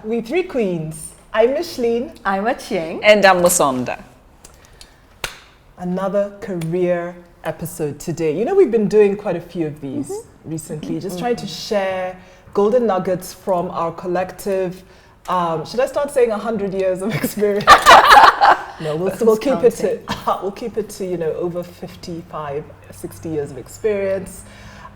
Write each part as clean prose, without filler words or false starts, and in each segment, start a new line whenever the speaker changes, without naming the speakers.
we three queens. I'm Micheline.
I'm Achieng.
And I'm Musonda.
Another career episode today. You know, we've been doing quite a few of these recently, just trying to share golden nuggets from our collective, should I start saying 100 years of experience? No, we'll keep it to, you know, over 55, 60 years of experience.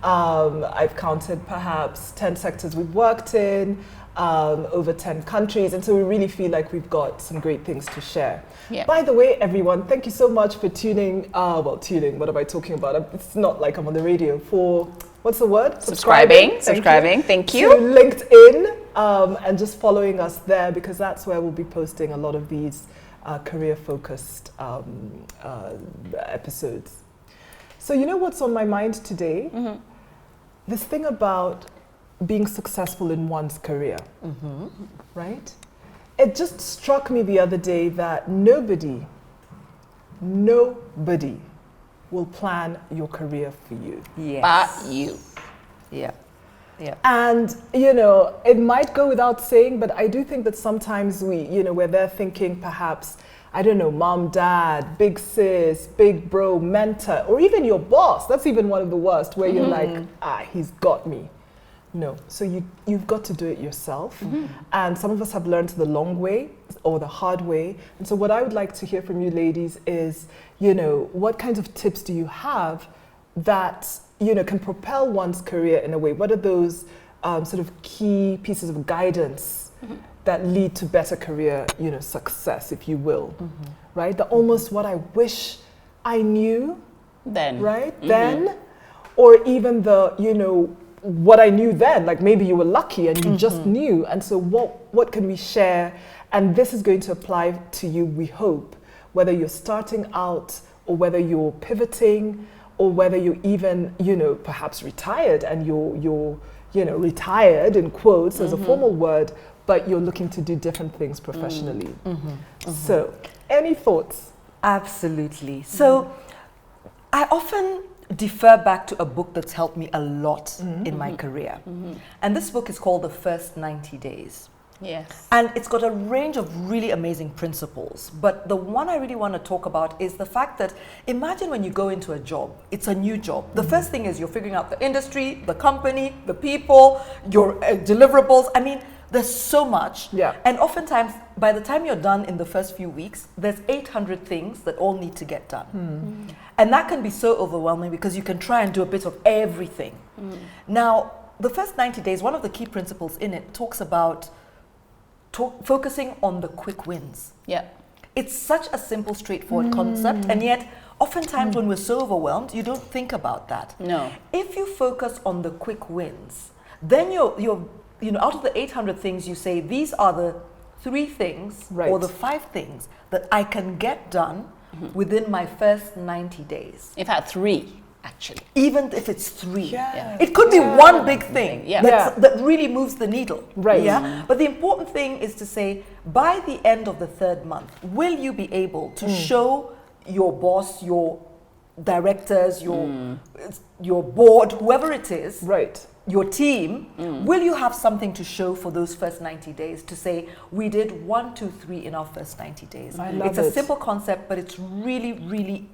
I've counted perhaps 10 sectors we've worked in, over 10 countries, and so we really feel like we've got some great things to share.
Yeah.
By the way, everyone, thank you so much for tuning, what am I talking about? It's not like I'm on the radio. For, what's the word?
Subscribing, thank you.
To LinkedIn, and just following us there, because that's where we'll be posting a lot of these career-focused episodes. So you know what's on my mind today? This thing about being successful in one's career, right? It just struck me the other day that nobody will plan your career for you.
Yes.
But you.
Yeah. Yeah.
And, you know, it might go without saying, but I do think that sometimes we're there thinking perhaps, I don't know, mom, dad, big sis, big bro, mentor, or even your boss. That's even one of the worst, where you're like, he's got me. No, so you've got to do it yourself. And some of us have learned the long way or the hard way. And so what I would like to hear from you ladies is, you know, what kinds of tips do you have that, you know, can propel one's career in a way? What are those sort of key pieces of guidance that lead to better career, you know, success, if you will, right? The almost what I wish I knew,
Then.
right? Then, or even the, you know, what I knew then, like maybe you were lucky and you just knew. And so what can we share? And this is going to apply to you, we hope, whether you're starting out or whether you're pivoting or whether you're even, you know, perhaps retired and you're you know, retired in quotes as a formal word, but you're looking to do different things professionally. So, any thoughts?
Absolutely. So I often defer back to a book that's helped me a lot in my career. And this book is called The First 90 Days.
Yes.
And it's got a range of really amazing principles. But the one I really want to talk about is the fact that imagine when you go into a job, it's a new job. The first thing is you're figuring out the industry, the company, the people, your deliverables. I mean, there's so much.
Yeah.
And oftentimes, by the time you're done in the first few weeks, there's 800 things that all need to get done. And that can be so overwhelming because you can try and do a bit of everything. Now, the first 90 days, one of the key principles in it talks about focusing on the quick wins.
Yeah.
It's such a simple, straightforward concept, and yet oftentimes when we're so overwhelmed, you don't think about that.
No.
If you focus on the quick wins, then you're you know, out of the 800 things, you say these are the 3 things or the 5 things that I can get done within my first 90 days.
In fact, 3, actually.
Even if it's 3.
Yeah.
It could be one big thing
Yeah.
that really moves the needle.
Right.
Yeah. But the important thing is to say, by the end of the 3rd month, will you be able to show your boss, your directors, your board, whoever it is,
Right.
your team, will you have something to show for those first 90 days to say, we did 1, 2, 3 in our first 90 days?
I love
It's a
it.
simple concept, but it's really, really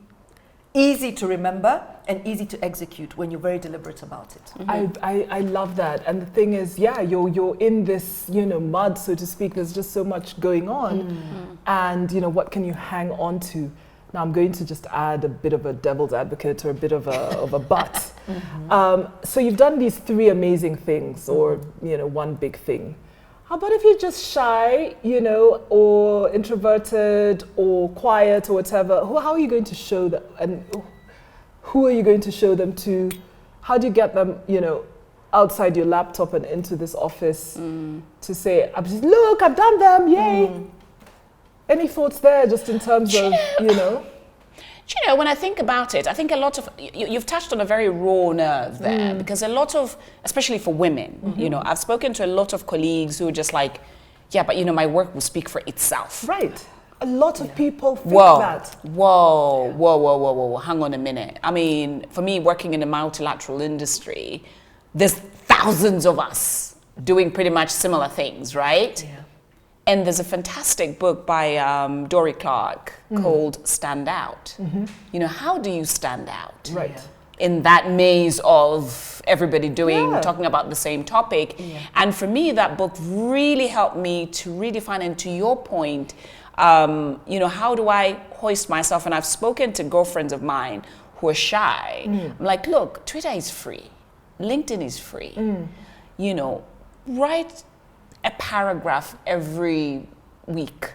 easy to remember and easy to execute when you're very deliberate about it.
I love that. And the thing is, yeah, you're in this, you know, mud, so to speak. There's just so much going on. And, you know, what can you hang on to? Now, I'm going to just add a bit of a devil's advocate or a bit of a but. So you've done these 3 amazing things or, you know, one big thing. How about if you're just shy, you know, or introverted or quiet or whatever? How are you going to show that? And who are you going to show them to? How do you get them, you know, outside your laptop and into this office to say, look, I've done them, yay. Any thoughts there just in terms of, you know?
Do you know, when I think about it, I think a lot of, you've touched on a very raw nerve there, because a lot of, especially for women, you know, I've spoken to a lot of colleagues who are just like, yeah, but you know, my work will speak for itself.
Right. A lot of people think that.
Whoa, hang on a minute. I mean, for me, working in a multilateral industry, there's thousands of us doing pretty much similar things, right?
Yeah.
And there's a fantastic book by Dory Clark called Stand Out. You know, how do you stand out?
Right.
In that maze of everybody talking about the same topic.
Yeah.
And for me, that book really helped me to redefine, and to your point, you know, how do I hoist myself? And I've spoken to girlfriends of mine who are shy. I'm like, look, Twitter is free. LinkedIn is free. You know, write a paragraph every week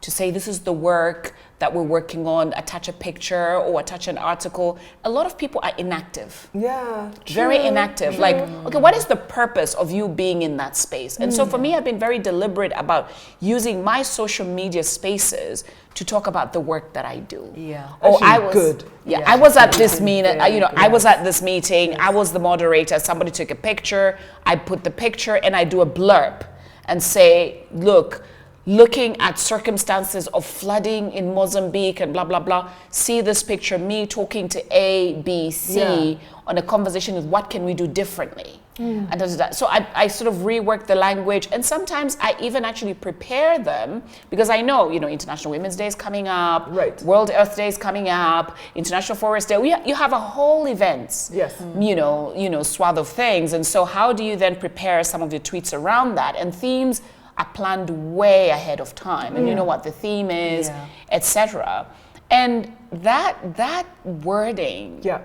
to say this is the work that we're working on, attach a picture or attach an article. A lot of people are inactive.
Yeah.
Very
true.
inactive. Like, okay, what is the purpose of you being in that space? And so for me, I've been very deliberate about using my social media spaces to talk about the work that I do.
Yeah.
Oh,
Actually
I was
good.
Yeah,
Yeah.
I was at this
Been
meeting.
very
You know, I was at this meeting. I was the moderator. Somebody took a picture. I put the picture, and I do a blurb and say, look, looking at circumstances of flooding in Mozambique and blah, blah, blah. See this picture, me talking to A, B, C on a conversation with what can we do differently. And that. So I sort of rework the language, and sometimes I even actually prepare them because I know, you know, International Women's Day is coming up,
Right.
World Earth Day is coming up, International Forest Day. You have a whole event,
Yes.
you know, swath of things. And so how do you then prepare some of the tweets around that? And themes are planned way ahead of time, and you know what the theme is, etc. And that wording,
Yeah.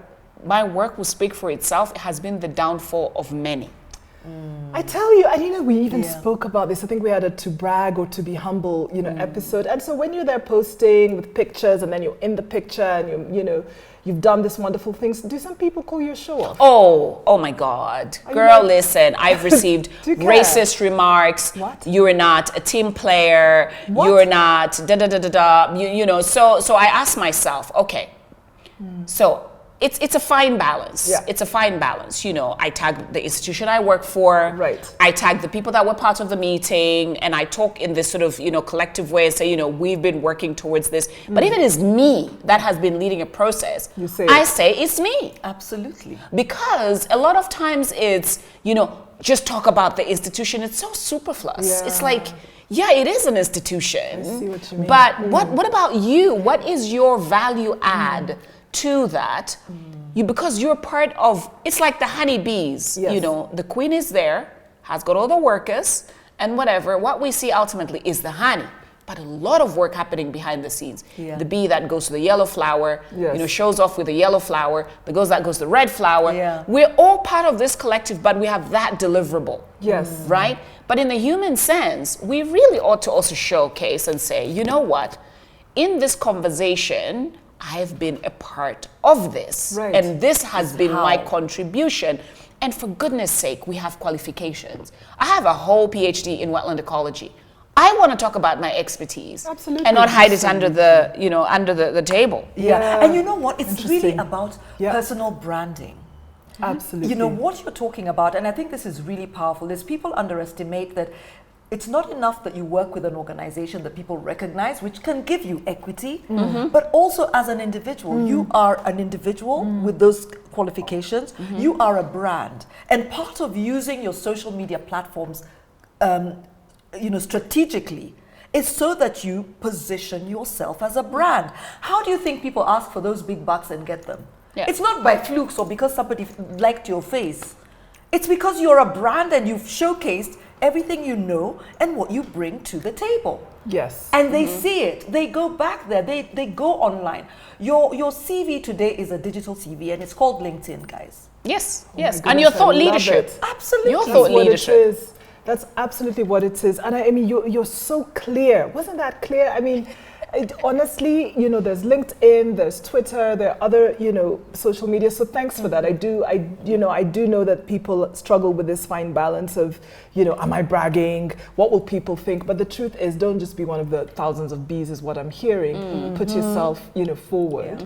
my work will speak for itself. It has been the downfall of many.
I tell you, and you know, we even
Yeah.
spoke about this. I think we had a to brag or to be humble, you know, episode. And so when you're there posting with pictures, and then you're in the picture, and you know, you've done this wonderful things. Do some people call you a show off?
Oh my God.
Are you
Girl,
like-
listen, I've received
Do you care?
racist remarks.
What?
You're not a team player.
What?
You're not da da da da da. You know, so I asked myself, okay, so it's a fine balance.
Yeah.
It's a fine balance. You know, I tag the institution I work for.
Right.
I tag the people that were part of the meeting, and I talk in this sort of, you know, collective way and say, you know, we've been working towards this. But if it is me that has been leading a process,
You say
I
it.
say it's me.
Absolutely.
Because a lot of times it's, you know, just talk about the institution. It's so superfluous. It's
Yeah.
like, yeah, it is an institution.
I see what you mean.
But what about you? What is your value add to that? Because you're part of, it's like the honeybees.
Yes.
You know, the queen is there, has got all the workers and whatever. What we see ultimately is the honey. But a lot of work happening behind the scenes.
Yeah.
The bee that goes to the yellow flower,
Yes.
you know, shows off with the yellow flower. The goes that goes to the red flower.
Yeah.
We're all part of this collective, but we have that deliverable.
Yes.
Right? But in the human sense, we really ought to also showcase and say, you know what? In this conversation, I've been a part of this.
Right.
And this has been my
how.
contribution. And for goodness sake, we have qualifications. I have a whole PhD in wetland ecology. I want to talk about my expertise.
Absolutely.
And not hide it under the, you know, under the table.
Yeah. And you know what? It's really
Interesting.
about
Yeah.
personal branding.
Absolutely.
You know what you're talking about, and I think this is really powerful, is people underestimate that it's not enough that you work with an organization that people recognize, which can give you equity, but also as an individual. You are an individual with those qualifications. You are a brand. And part of using your social media platforms you know, strategically, is so that you position yourself as a brand. How do you think people ask for those big bucks and get them?
Yeah.
It's not by flukes or because somebody liked your face. It's because you're a brand and you've showcased everything you know and what you bring to the table.
Yes.
And they see it. They go back there. They go online. Your CV today is a digital CV, and it's called LinkedIn, guys.
Yes,
my
yes. And
goodness,
your
I
thought
love
leadership.
it.
Absolutely.
Your
That's
thought
what
leadership.
it is. That's absolutely what it is. And I mean, you're so clear. Wasn't that clear? I mean, honestly, you know, there's LinkedIn, there's Twitter, there are other, you know, social media. So thanks for that. I do know that people struggle with this fine balance of, you know, am I bragging? What will people think? But the truth is, don't just be one of the thousands of bees is what I'm hearing. Put yourself, you know, forward.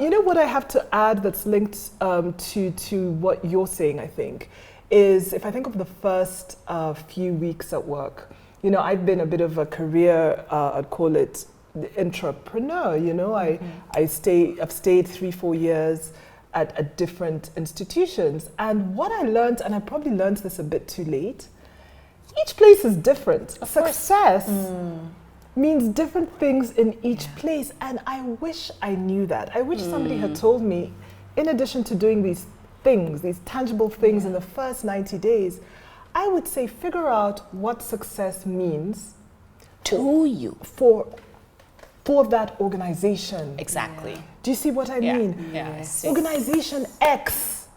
You know what I have to add that's linked to what you're saying, I think, is if I think of the first few weeks at work, you know, I've been a bit of a career, I'd call it the entrepreneur, you know, I've stayed 3-4 years at different institutions. And what I learned, and I probably learned this a bit too late, each place is different.
Of course.
Success means different things in each place, and I wish I knew that. I wish somebody had told me, in addition to doing these things, these tangible things in the first 90 days, I would say figure out what success means
To you.
for that organization.
Exactly.
Do you see what I
Yeah.
mean?
Yes.
Organization X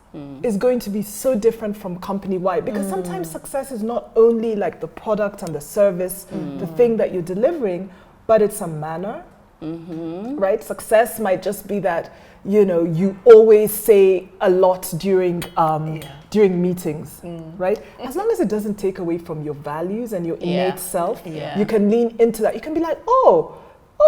is going to be so different from company Y, because sometimes success is not only like the product and the service, the thing that you're delivering, but it's a manner, right? Success might just be that, you know, you always say a lot during during meetings, right? As long as it doesn't take away from your values and your innate self,
Yeah.
you can lean into that. You can be like, oh,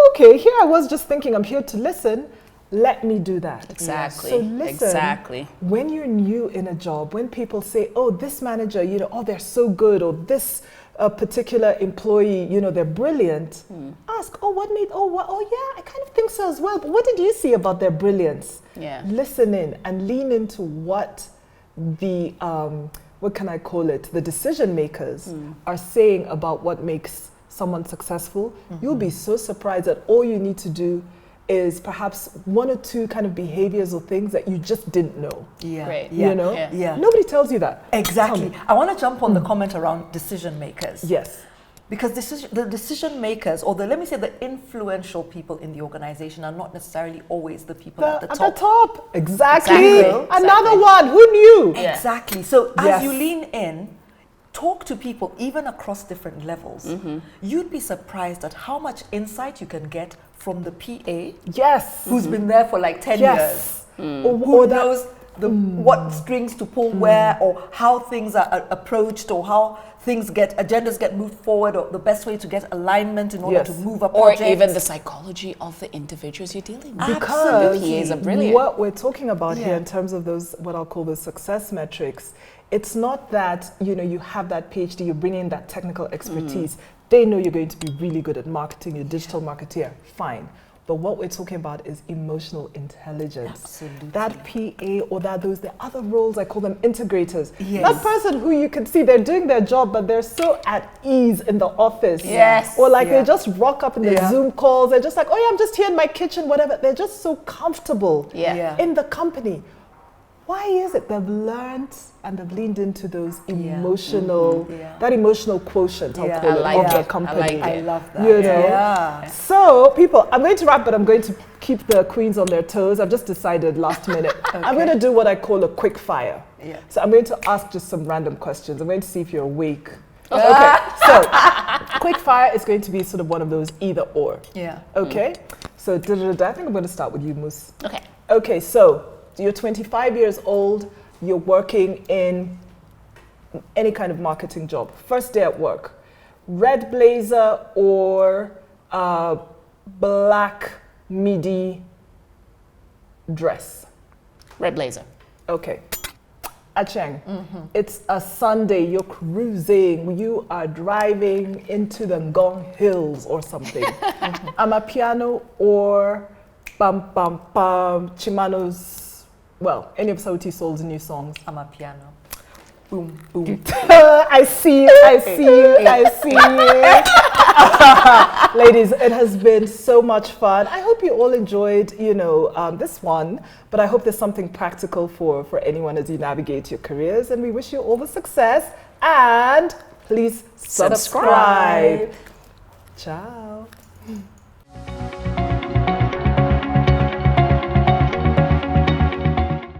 okay, here I was just thinking I'm here to listen. Let me do that.
Exactly.
So listen,
Exactly.
when you're new in a job, when people say, oh, this manager, you know, oh, they're so good, or this particular employee, you know, they're brilliant, ask, oh, what made, oh, what, oh, yeah, I kind of think so as well. But what did you see about their brilliance?
Yeah.
Listen in and lean into what the, what can I call it, the decision makers are saying about what makes someone successful. You'll be so surprised that all you need to do is perhaps one or two kind of behaviors or things that you just didn't know.
Yeah.
Great.
Yeah.
You know?
Yeah.
Yeah.
Nobody tells you that.
Exactly.
Tell me.
I want to jump on the comment around decision makers.
Yes.
Because the decision makers, or let me say the influential people in the organization, are not necessarily always the people at the top.
Exactly.
Exactly.
Another one. Who knew?
Yeah.
Exactly. So
Yes.
as you lean in, talk to people even across different levels. You'd be surprised at how much insight you can get from the PA
Yes.
who's been there for like 10
Yes.
years.
Or
Who
that-
knows what strings to pull where, or how things are approached, or how agendas get moved forward, or the best way to get alignment in order
Yes.
to move a
Or
project.
even the psychology of the individuals you're dealing with.
Because
PAs are brilliant.
what we're talking about here
Yeah.
in terms of those, what I'll call the success metrics, it's not that, you know, you have that PhD, you bring in that technical expertise. They know you're going to be really good at marketing, you're a digital marketeer, fine. But what we're talking about is emotional intelligence.
Absolutely.
That PA or the other roles, I call them integrators.
Yes.
That person who you can see they're doing their job, but they're so at ease in the office.
Yes.
Or like
Yeah.
they just rock up in the
Yeah.
Zoom calls. They're just like, oh yeah, I'm just here in my kitchen, whatever. They're just so comfortable
Yeah.
in the company. Why is it they've learned and they've leaned into those emotional,
Yeah.
that emotional quotient, I'll
Yeah.
call
I
it,
like
of
it.
the company.
I like
I
it.
love that.
You know?
Yeah.
So, people, I'm going to wrap, but I'm going to keep the queens on their toes. I've just decided last minute. I'm going to do what I call a quick fire.
Yeah.
So I'm going to ask just some random questions. I'm going to see if you're awake. Okay, so quick fire is going to be sort of one of those either or.
Yeah.
Okay, so I think I'm going to start with you, Moose.
Okay.
Okay, so you're 25 years old, you're working in any kind of marketing job. First day at work, red blazer or black midi dress?
Red blazer.
Okay. Acheng, it's a Sunday, you're cruising, you are driving into the Ngong Hills or something. Amapiano or Pam Pam Pam, Chimano's, well, any of Sauti Soul's new songs.
I'm a piano. Boom, boom.
I see you, I see you, I see you. Ladies, it has been so much fun. I hope you all enjoyed, this one, but I hope there's something practical for anyone as you navigate your careers, and we wish you all the success, and please subscribe. Ciao.